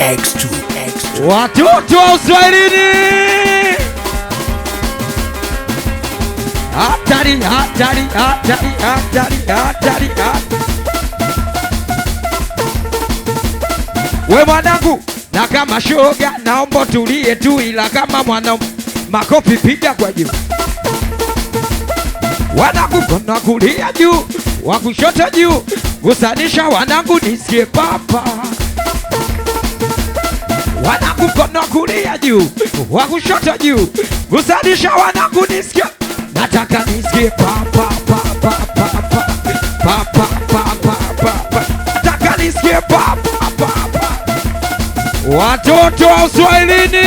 X2. Watoto wa Uswahilini, hatari. We mwanangu, na kama shoga naomba tulie tu, ila kama mwana makofi piga kwa juu. Wanangu kona kulia juu, wa kushoto juu, gusanisha wanangu nisikie papa. Wanangu kona kulia juu, wa kushoto juu, gusanisha wanangu nisikie. Nataka nisikie papa. Nataka nisikie papa. Watoto wa Uswahilini,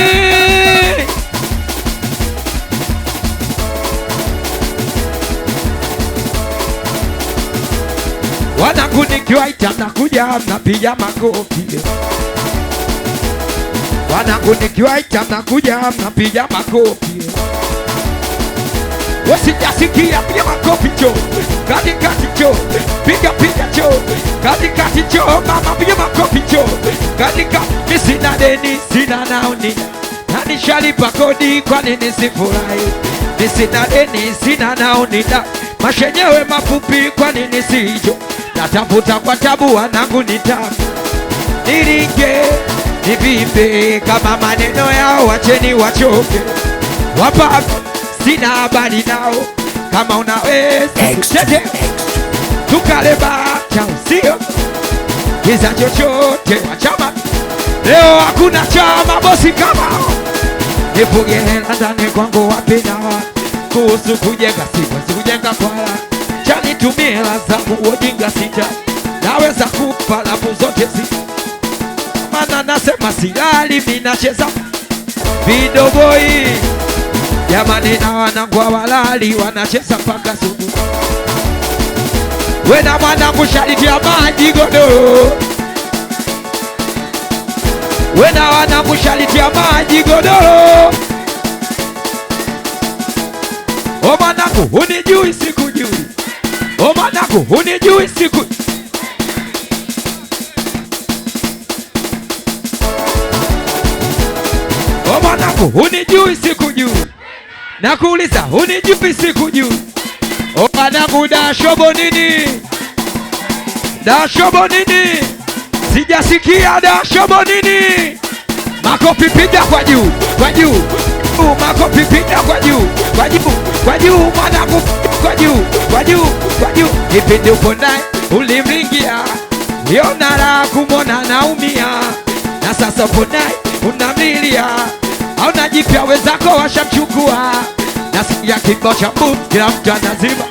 wanangu nikiwaita mnakuja mnapiga makofi. Wanangu nikiwaita mnakuja mnapiga makofi. Wasijasikia piga makofi cho, katikati cho, piga cho, katikati cho, mama piga makofi cho, katikati. Mimi sina deni, sina naoni, na nishalipa kodi, kwa nini sifurahi? Mimi sina deni, sina naoni, mashenyewe mafupi, kwa nini sijo? Natafuta kwa tabu, wanangu nitamu, niringe, nivimbe, kama maneno yao wacheni wachoke. Wapa sina habari nao, kama unaweza kuchete tukale bata usio kiza chochote wa chama. Leo hakuna chama bosi kama nifuge hela ndani kwangu wapi na wapi. Kuhusu kujenga siwezi kujenga kwa chani, tumie hela zangu ujinga sita, naweza kupa labu zote si maana nasema silali mimi nacheza video boy. Jamani na wanangu walali wanacheza paka subu. Wena mwanangu shalitia maji godoro, wena wanangu shalitia maji godoro. O mwanangu hunijui sikujui, o mwanangu hunijui siku. O mwanangu hunijui sikujui, nakuuliza hunijui sikujui. O mwanangu dashobo nini? Dashobo nini? Sijasikia dashobo nini? Makofi piga kwa juu, kwa juu. Makofi piga kwa juu, kwa juu, kwa juu. Mwanangu kwa juu, kwa juu, kwa juu. Ipindi upo naye ulimringia, liona la kumona naumia, na sasa upo naye unamlilia, au najipya wezako washamchukua. Nasikia kibao cha mbu kila mtu anazima,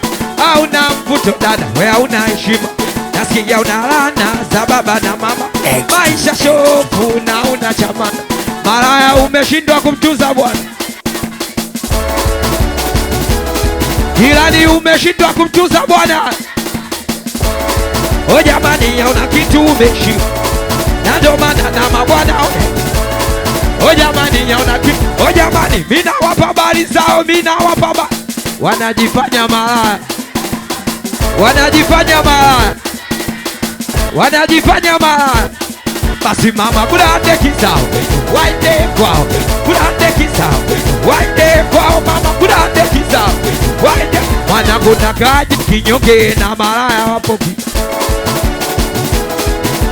au na mvuto dada we hauna heshima. Nasikia unalana za baba na mama, maisha shofu na una chamana, malaya umeshindwa kumtunza bwana, jirani umeshindwa kumtunza bwana. O jamani yaona kitu umeshindwa, na ndo maana na mabwana o jamani yaona kitu. O jamani mina wapa bali zao, mina wapa bali, wanajifanya malaya, wanajifanya malaya, wanajifanya malaya. Basi mama kulande kizao, waende kwao, kulande kizao, waende kwao. Mama kulande kizao, waende. Mwanangu nakaje kinyonge na malaya wapo pia,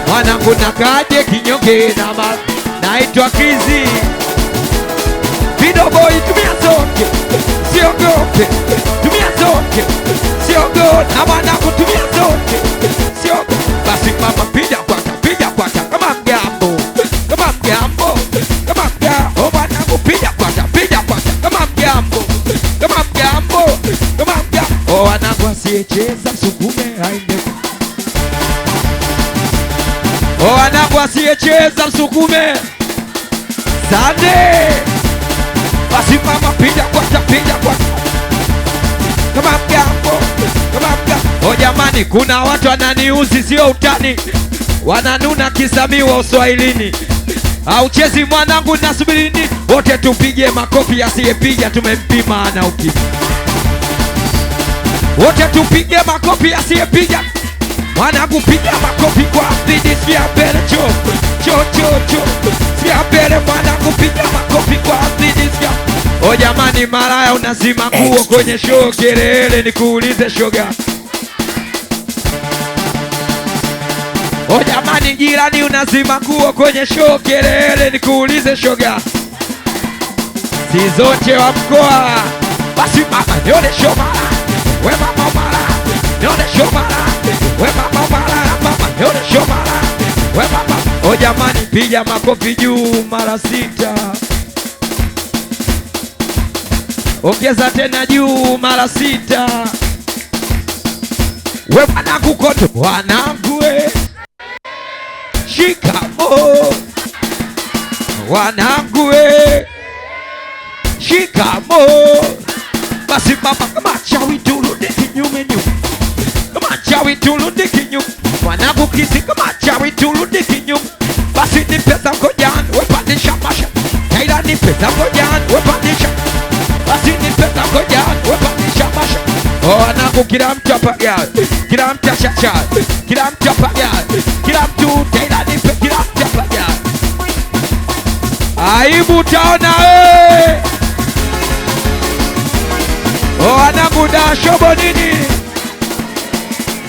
mwanangu nakaje kinyonge na malaya. Naitwa Kizi Video Boy, tumia zote, siogope, tumia zote, siogope. Na mwanangu tumia zote, siogope. Basi mama piga kwata, kama mgambo, kama mgambo, kama mgambo. O mwanangu piga kwata, kama mgambo, kama mgambo, kama mgambo. O wanangu asiyecheza msukume aende, o wanangu asiyecheza msukume Sande. Basi mama piga kwata, kama mgambo, kama mgambo. O jamani kuna watu wananiuzi sio utani, wananuna kisamiwa Uswahilini. Auchezi mwanangu nasubirini, wote tupige makofi, asiyepiga tumempima na ukimwi. Wote tupige makofi, asiyepiga Mwanangu piga makofi kwa spidi, sikia mbele cho sikia mbele mwanangu, piga makofi kwa spidi, sikia. O jamani, maraya unazima nguo kwenye show, kelele nikuulize shoga. O jamani, jirani unazima nguo kwenye show, kelele nikuulize shoga. Si zote wa mkoa, basi mama nione show mara, we mama mara, nione show mara, we mama mara, mama nione show mara, we mama. O jamani, piga makofi juu mara 6. Ongeza tena juu mara 6. We mwanangu koto, wanangu we shikamo, wanangu we shikamo. Basi mama, kama chawi turudi kinyume nyume, kama chawi turudi kinyume. Mwanangu kisi, kama chawi turudi kinyume. Basi ni pesa ngojani, we pandisha masha. Taila ni pesa ngojani, we pandisha. Basi ni pesa ngojani, we pandisha masha. Oh wanangu, kila mtu apaga, kila mtu achacha, kila mtu apaga, kila mtu taila ni pesa, kila mtu apaga. Aibu taona we. Oh wanangu, da shobo nini?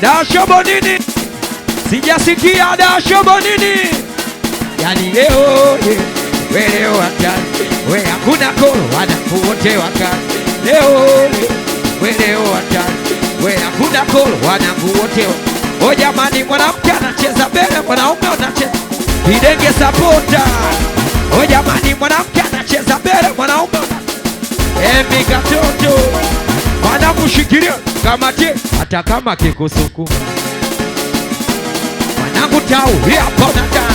Da shobo nini? Sijasikia da shobo nini? Yani leo we leo wakati we hakuna kolo, wanangu wote wakati leo we leo wakati we hakuna kolo, wanangu wote. O jamani, mwanamke anacheza mbele, mwanaume anacheza videnge sapota. O jamani, mwanamke anacheza mbele, mwanaume emi katoto. Mwanangu shikilia kama je, hata kama kikusuku. Mwanangu tau, hapa unataka,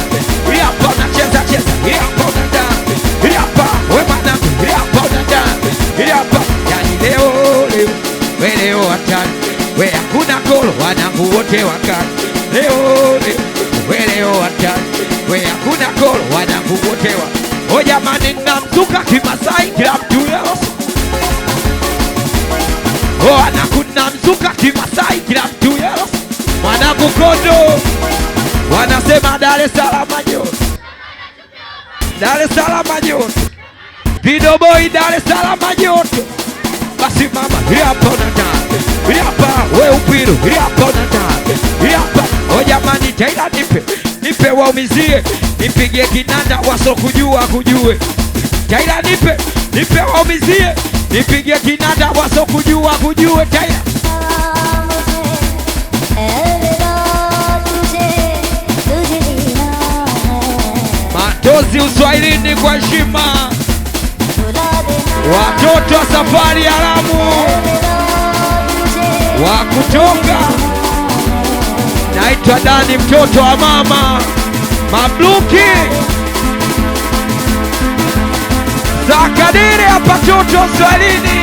hapa unacheza cheza, hapa unataka, hapa we mwanangu, hapa unataka, hapa. Yani leo we leo watani, we hakuna kolo, wanangu wote wakati leo we leo watani, we hakuna kolo, wanangu wote wa. O jamani, namzuka Kimasai, kila mtu leo. O wanangu, namzuka Kimasai, kila mtu leo. Mwanangu kondo, wanasema Dar es Salaam yote, Dar es Salaam yote, Video Boy Dar es Salaam yote. Basi mama, hapa unataka, hapa we upiru, hapa unataka, hapa. O jamani, Taila nipe waumizie, nipigie kinanda wasokujua kujue. Taila nipe waumizie, nipigie kinanda wasokujua kujue. Taila Matozi Uswahilini kwa heshima, watoto wa safari ya Lamu wa kutoka. Naitwa Dani, mtoto wa mama Mabluki Zakadiri, hapa toto Uswahilini.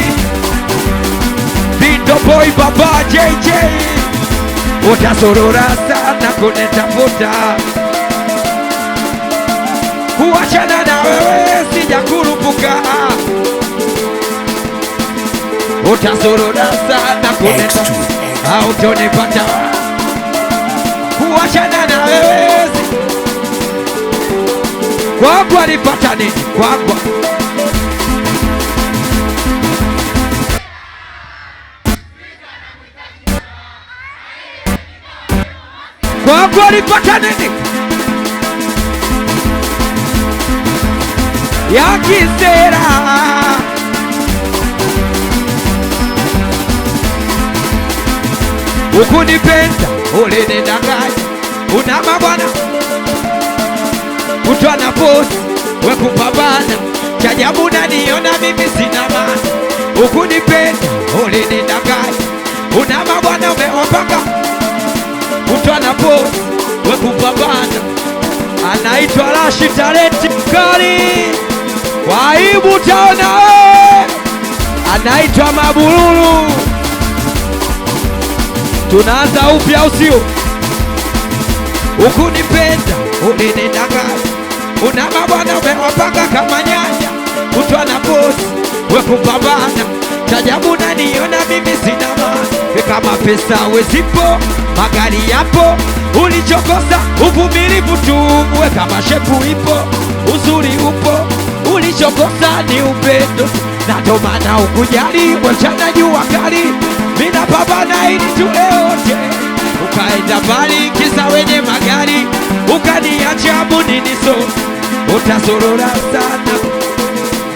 Video Boy baba JJ, utasorora sana kunitafuta, kuachana na wewe sijakurupuka. Utasorora sana kunitafuta, hautonipata. Kuachana na wewe kwagwa, nipata nini kwagwa? Kwagwa nipata nini? Ya kisera ukunipenda ulinidanganya, una mabwana kutwa na posi we kupambana, chajabu naniona mimi sina maana. Ukunipenda ulinidanganya, una mabwana umewapanga kutwa na posi we kupambana. Anaitwa Rashi talenti mkali, waibu taona we. Anaitwa Mabululu. Tunaanza upya usio. Ukunipenda ulinidanganya, una mabwana umewapanga kama nyanya, kutwa na posi we kupambana, chajabu naniona mimi sina maana. Kama pesa wezipo, magari yapo, ulichokosa uvumilivu tu. We kama shepu ipo, uzuri upo, ulichokosa ni upendo. Na ndo maana ukujali, wachana jua kali, mina pambana ili tule wote. Ukaenda mbali kisa wenye magari, ukaniacha bunini so. Utasorora sana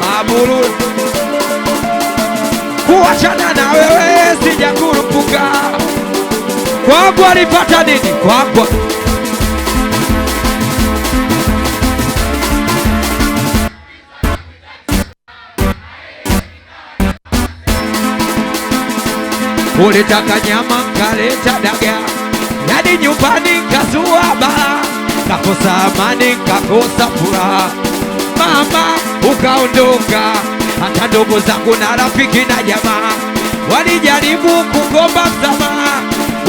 maburu, kuachana na wewe sijakurupuka. Kwako alipata nini? Kwako ulitaka nyama kaleta daga, yani nyumbani kazua bala, kakosa amani kakosa furaha. Mama ukaondoka, hata ndugu zangu na rafiki na jamaa walijaribu kugomba msamaha,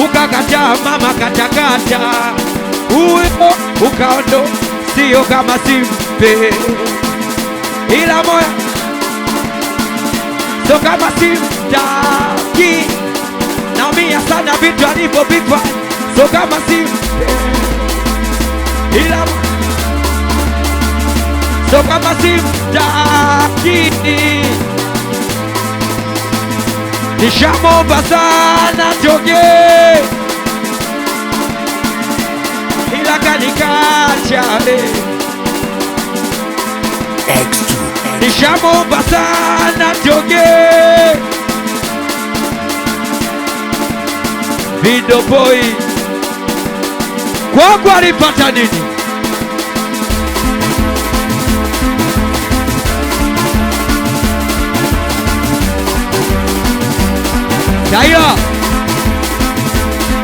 ukakataa mama katakata. Uyo ukaondo sio kama simpe, ila moya sio kama simtaki. Naumia sana vitu alivyovipa, sio kama simpe, ila sio kama simtaki. Nishamomba sana toge, ila kanikacha. Nishamomba sana toge, Video Boy. Kwako alipata nini? Taila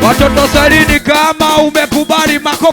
watoto salini, kama umekubali makofi.